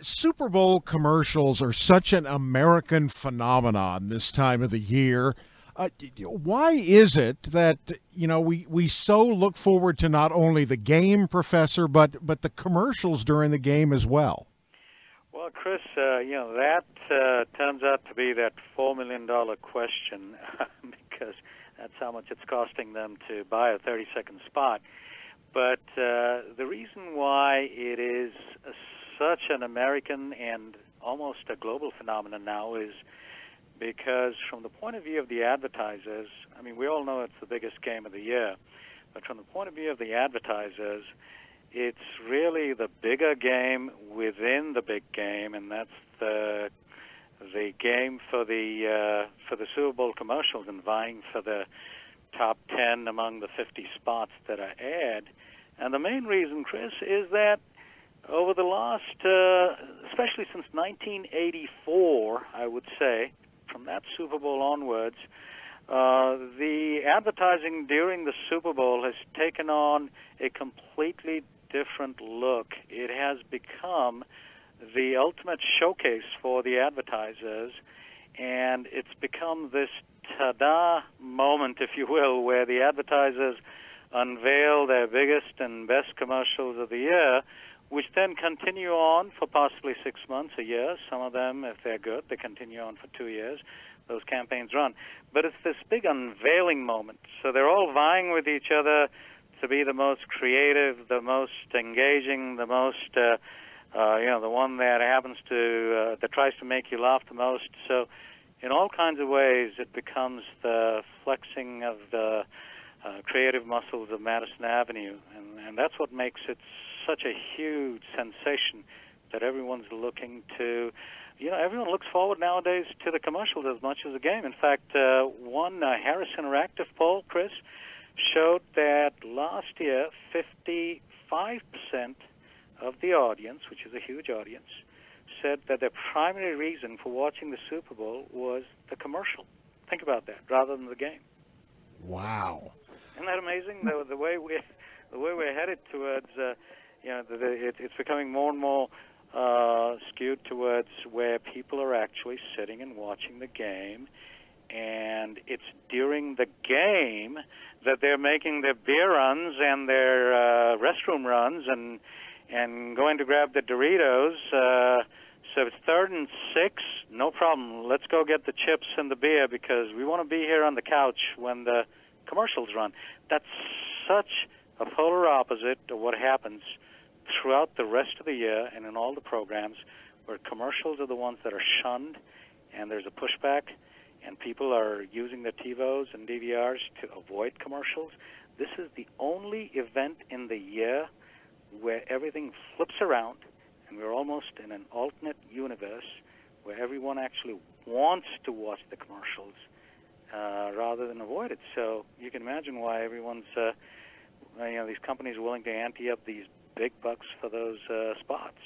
Super Bowl commercials are such an American phenomenon this time of the year. Why is it that we so look forward to not only the game, Professor, but the commercials during the game as well? Well, Chris, that turns out to be that $4 million question because that's how much it's costing them to buy a 30-second spot. But the reason why it is such an American and almost a global phenomenon now is because from the point of view of the advertisers, I mean, we all know it's the biggest game of the year, but from the point of view of the advertisers, it's really the bigger game within the big game, and that's the game for the Super Bowl commercials and vying for the top 10 among the 50 spots that are aired. And the main reason, Chris, is that over the last, especially since 1984, I would say, from that Super Bowl onwards, the advertising during the Super Bowl has taken on a completely different look. It has become the ultimate showcase for the advertisers, and it's become this ta-da moment, if you will, where the advertisers unveil their biggest and best commercials of the year, which then continue on for possibly 6 months, a year. Some of them, if they're good, they continue on for 2 years. Those campaigns run. But it's this big unveiling moment. So they're all vying with each other to be the most creative, the most engaging, the most, the one that happens to, that tries to make you laugh the most. So in all kinds of ways, it becomes the flexing of the creative muscles of Madison Avenue. And that's what makes it such a huge sensation that everyone's looking to. Everyone looks forward nowadays to the commercials as much as the game. In fact, one Harris Interactive poll, Chris, showed that last year 55% of the audience, which is a huge audience, said that their primary reason for watching the Super Bowl was the commercial. Think about that, rather than the game. Wow. Isn't that amazing? The way we're headed towards, it's becoming more and more skewed towards where people are actually sitting and watching the game, and it's during the game that they're making their beer runs and their restroom runs and going to grab the Doritos. So if it's 3rd and 6, no problem. Let's go get the chips and the beer because we want to be here on the couch when the commercials run. That's such a polar opposite of what happens throughout the rest of the year and in all the programs, where commercials are the ones that are shunned and there's a pushback and people are using their TiVos and DVRs to avoid commercials. This is the only event in the year where everything flips around and we're almost in an alternate universe where everyone actually wants to watch the commercials rather than avoid it. So you can imagine why everyone's, these companies are willing to ante up these big bucks for those spots.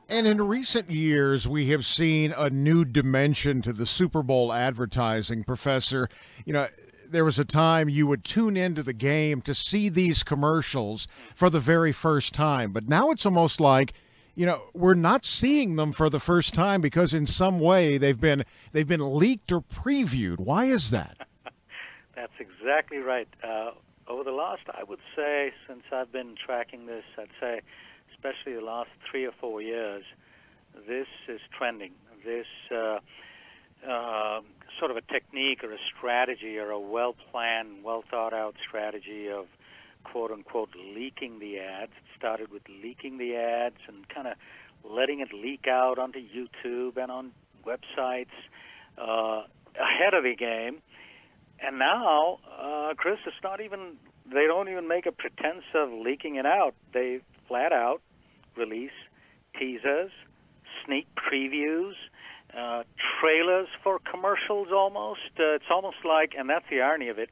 And in recent years, we have seen a new dimension to the Super Bowl advertising, Professor. There was a time you would tune into the game to see these commercials for the very first time. But now it's almost like, we're not seeing them for the first time because in some way they've been leaked or previewed. Why is that? That's exactly right. Over the last, I would say, since I've been tracking this, I'd say especially the last 3 or 4 years, this is trending. This sort of a technique or a strategy or a well-planned, well-thought-out strategy of quote-unquote leaking the ads. It started with leaking the ads and kind of letting it leak out onto YouTube and on websites ahead of the game. And now, Chris, it's not even, they don't even make a pretense of leaking it out. They flat out release teasers, sneak previews, trailers for commercials almost. It's almost like, and that's the irony of it,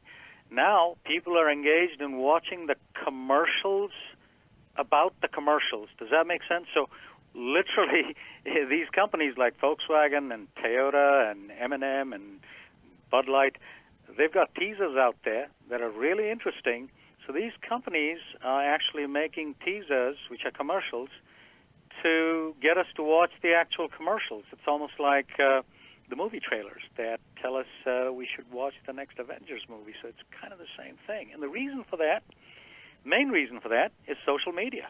now people are engaged in watching the commercials about the commercials. Does that make sense? So literally these companies like Volkswagen and Toyota and M&M and Bud Light, they've got teasers out there that are really interesting. So these companies are actually making teasers, which are commercials, to get us to watch the actual commercials. It's almost like the movie trailers that tell us we should watch the next Avengers movie. So it's kind of the same thing. And the reason for that, main reason for that, is social media.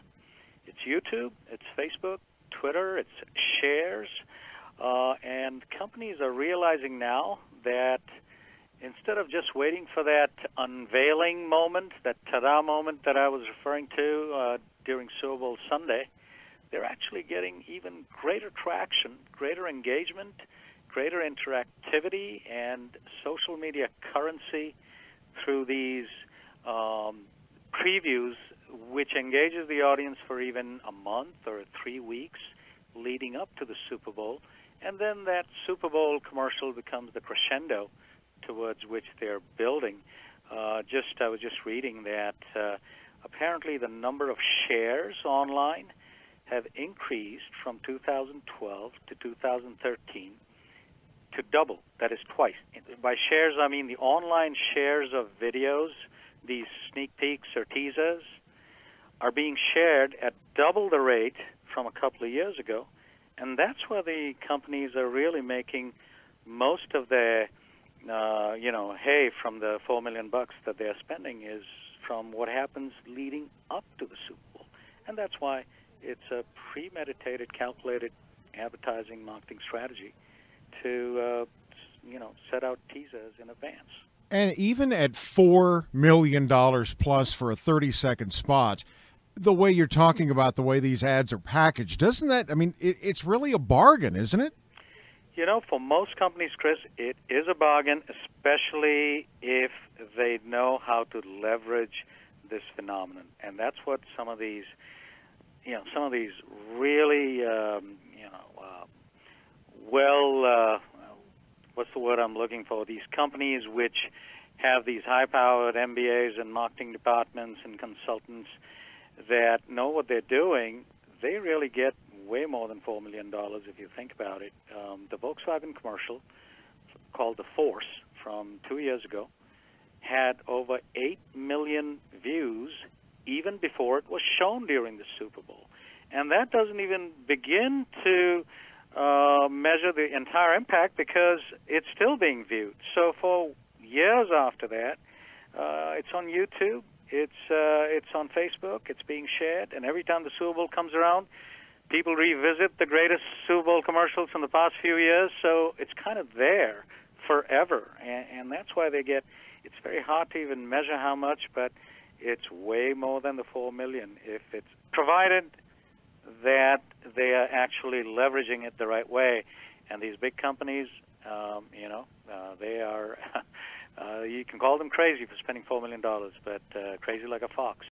It's YouTube, it's Facebook, Twitter, it's shares, and companies are realizing now that instead of just waiting for that unveiling moment, that ta-da moment that I was referring to during Super Bowl Sunday, they're actually getting even greater traction, greater engagement, greater interactivity, and social media currency through these previews, which engages the audience for even a month or 3 weeks leading up to the Super Bowl. And then that Super Bowl commercial becomes the crescendo towards which they're building. I was just reading that apparently the number of shares online have increased from 2012 to 2013 to double. That is twice. By shares, I mean the online shares of videos, these sneak peeks or teasers, are being shared at double the rate from a couple of years ago. And that's where the companies are really making most of their, hay from the $4 million that they're spending is from what happens leading up to the Super Bowl. And that's why it's a premeditated, calculated advertising marketing strategy to, set out teasers in advance. And even at $4 million plus for a 30-second spot, the way you're talking about the way these ads are packaged, doesn't that, it's really a bargain, isn't it? For most companies, Chris, it is a bargain, especially if they know how to leverage this phenomenon. And that's what some of these really, what's the word I'm looking for? These companies which have these high-powered MBAs and marketing departments and consultants that know what they're doing, they really get way more than $4 million if you think about it. The Volkswagen commercial called The Force from 2 years ago had over 8 million views even before it was shown during the Super Bowl. And that doesn't even begin to measure the entire impact because it's still being viewed. So for years after that, it's on YouTube, it's on Facebook, it's being shared, and every time the Super Bowl comes around, people revisit the greatest Super Bowl commercials from the past few years, so it's kind of there forever. And that's why it's very hard to even measure how much, but it's way more than the $4 million if it's provided that they are actually leveraging it the right way. And these big companies, they are, you can call them crazy for spending $4 million, but crazy like a fox.